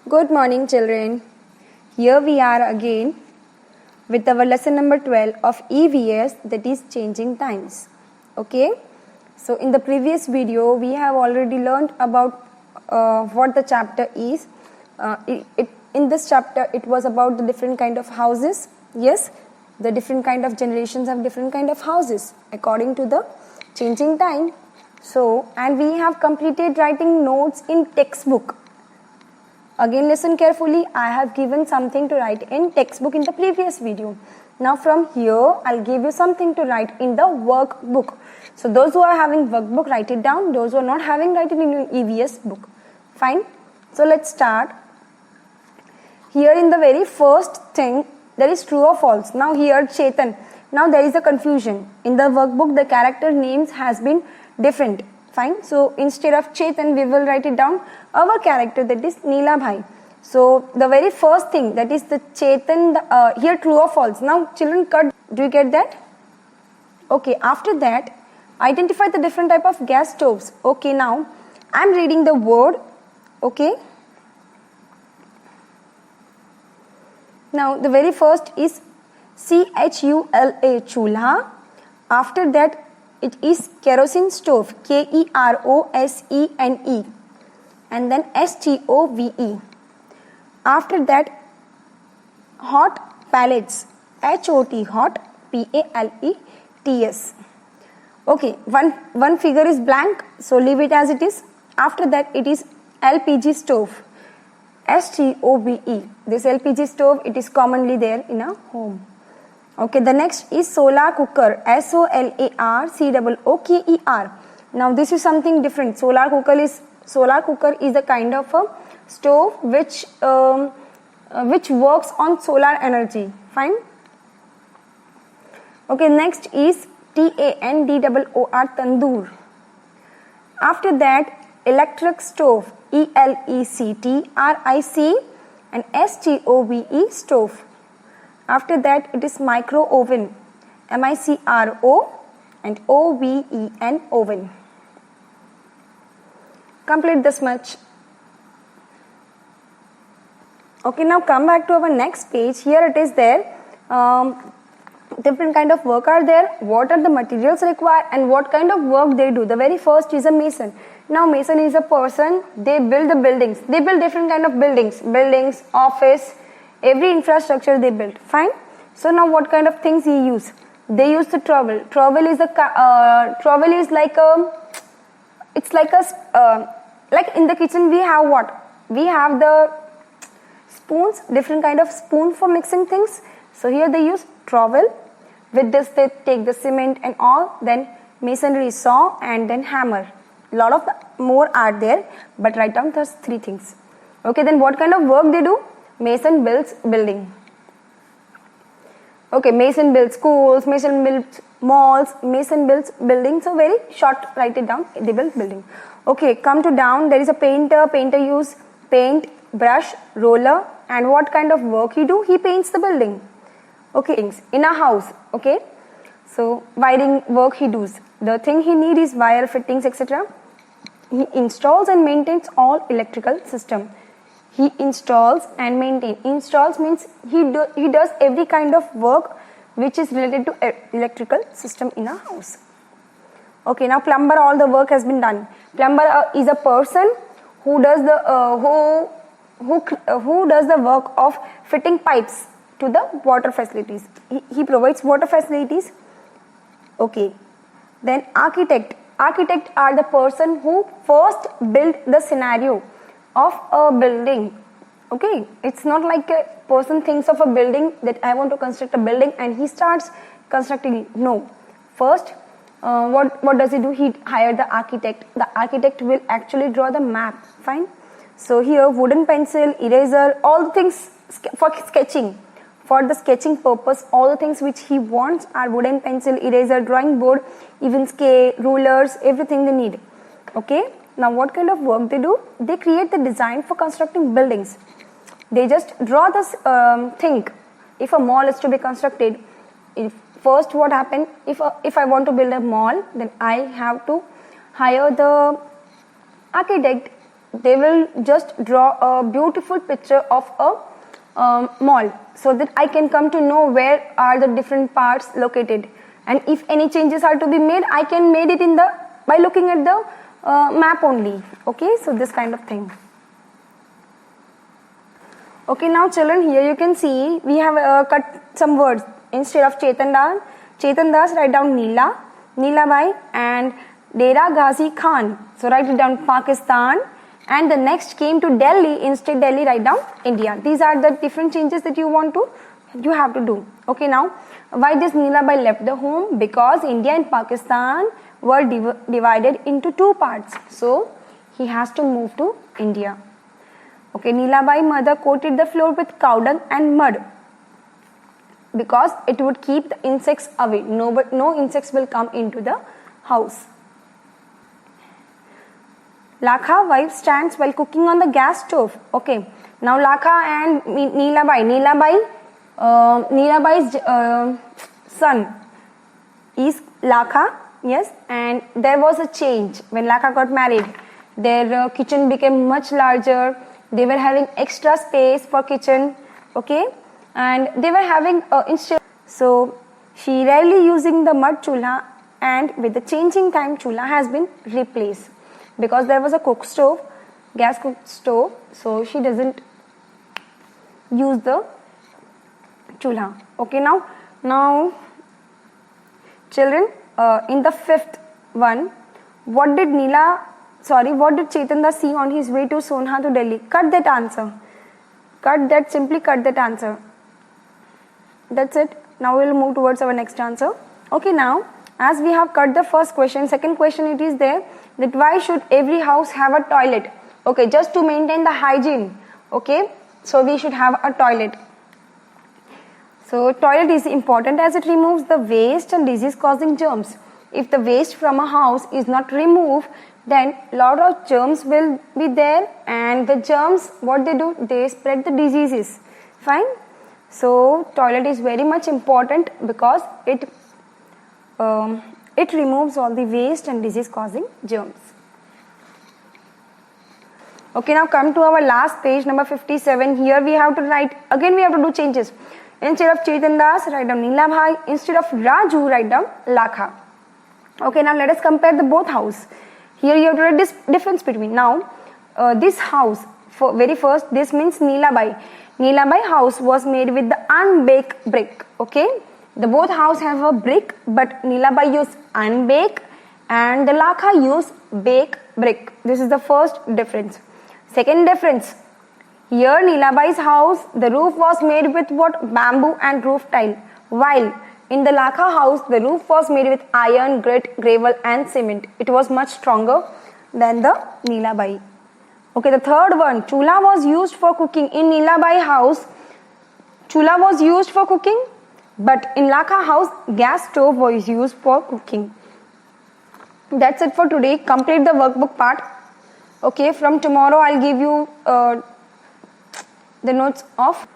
Good morning, children. Here we are again with our lesson number 12 of EVS, that is changing times. Okay, so in the previous video we have already learned about what the chapter is. In this chapter it was about the different kind of houses. Yes, the different kind of generations have different kind of houses according to the changing time. So, and we have completed writing notes in textbook. Again, listen carefully. I have given something to write in textbook in the previous video. Now from here, I'll give you something to write in the workbook. So those who are having workbook, write it down. Those who are not having, write it in your EVS book. Fine. So let's start. Here in the very first thing, there is true or false. Now here, Chetan. Now there is a confusion. In the workbook, the character names has been different. Fine. So instead of Chetan, we will write it down our character, that is Neela Bhai. So the very first thing, that is the Chetan, here true or false. Now children, cut. Do you get that? Okay. After that, identify the different type of gas stoves. Okay. Now I am reading the word. Okay. Now the very first is CHULA, chulha. After that, it is kerosene stove, KEROSENE, and then STOVE. After that, hot pallets, HOT, hot, PALETS. Okay, one figure is blank, so leave it as it is. After that, it is LPG stove, STOVE. This LPG stove, it is commonly there in a home. Okay, the next is solar cooker, SOLARCOOKER. Now this is something different. Solar cooker is a kind of a stove which works on solar energy. Fine. Okay, next is TANDOOR, tandoor. After that, electric stove, ELECTRIC, and STOVE, stove. After that, it is micro oven, MICRO and OVEN, oven. Complete this much. Okay, now come back to our next page. Here it is there. Different kind of work are there. What are the materials required and what kind of work they do. The very first is a mason. Now mason is a person. They build the buildings. They build different kind of buildings, office. Every infrastructure they built. Fine. So now what kind of things he use? They use the trowel. Trowel is like in the kitchen we have what? We have the spoons, different kind of spoon for mixing things. So here they use trowel. With this they take the cement and all. Then masonry saw and then hammer. Lot of more are there, but write down those three things. Okay, then what kind of work they do? Mason builds building. Okay, mason builds schools, mason builds malls, mason builds buildings. So very short, write it down. They build building. Okay, come to down. There is a painter. Painter use paint, brush, roller, and what kind of work he do? He paints the building. Okay, in a house. Okay, so wiring work he does. The thing he need is wire fittings, etc. He installs and maintains all electrical system. He installs and maintains. Installs means he does every kind of work which is related to electrical system in a house. Okay, now plumber, all the work has been done. Plumber is a person who does the who does the work of fitting pipes to the water facilities. He provides water facilities. Okay, then architect. Architect are the person who first build the scenario of a building. Okay, it's not like a person thinks of a building that I want to construct a building and he starts constructing it. No, first what does he do? He hire the architect. The architect will actually draw the map. Fine. So here wooden pencil, eraser, all the things for sketching. For the sketching purpose, all the things which he wants are wooden pencil, eraser, drawing board, even scale, rulers, everything they need. Okay. Now what kind of work they do? They create the design for constructing buildings. They just draw this thing. If a mall is to be constructed, first what happened? If I want to build a mall, then I have to hire the architect. they will just draw a beautiful picture of a mall, so that I can come to know where are the different parts located, and if any changes are to be made, I can made it in the by looking at the map only. Okay, so this kind of thing. Okay, now children, here you can see we have cut some words. Instead of Chetan Das, write down Neela Bai, and Dera Ghazi Khan. So write it down Pakistan, and the next came to Delhi. Instead Delhi, write down India. These are the different changes that you have to do. Okay, now why this Neela Bai left the home? Because India and Pakistan were divided into two parts. So he has to move to India. Okay, Neela Bai mother coated the floor with cow dung and mud because it would keep the insects away. No insects will come into the house. Lakha wife stands while cooking on the gas stove. Okay, now Lakha and Neela Bai's son is Lakha. Yes, and there was a change when Lakha got married. Their kitchen became much larger. They were having extra space for kitchen. Okay, and they were having so she rarely using the mud chulha, and with the changing time chulha has been replaced because there was a gas cook stove, so she doesn't use the chulha. Okay, now children, in the fifth one, what did Chetan Das see on his way to Sonha to Delhi? Cut that answer. Simply cut that answer. That's it. Now we'll move towards our next answer. Okay, now as we have cut the first question, second question it is there that why should every house have a toilet? Okay, just to maintain the hygiene. Okay, so we should have a toilet. So toilet is important as it removes the waste and disease causing germs. If the waste from a house is not removed, then lot of germs will be there, and the germs, what they do, they spread the diseases. Fine. So toilet is very much important because it removes all the waste and disease causing germs. Okay, now come to our last page, number 57. Here we have to write, again we have to do changes. Instead of Chetan Das, write down Neela Bhai. Instead of Raju, write down Lakha. Okay, now let us compare the both house. Here you have to write this difference between. Now, this house, very first, this means Neela Bai. Neela Bai house was made with the unbaked brick. Okay, the both house have a brick, but Neela Bai used unbaked and the Lakha used baked brick. This is the first difference. Second difference, here Neela Bai's house, the roof was made with what? Bamboo and roof tile, while in the Lakha house, the roof was made with iron, grit, gravel and cement. It was much stronger than the Neela Bai. Okay, the third one, chula was used for cooking. In Neela Bai house, chula was used for cooking, but in Lakha house, gas stove was used for cooking. That's it for today. Complete the workbook part. Okay, from tomorrow I'll give you the notes of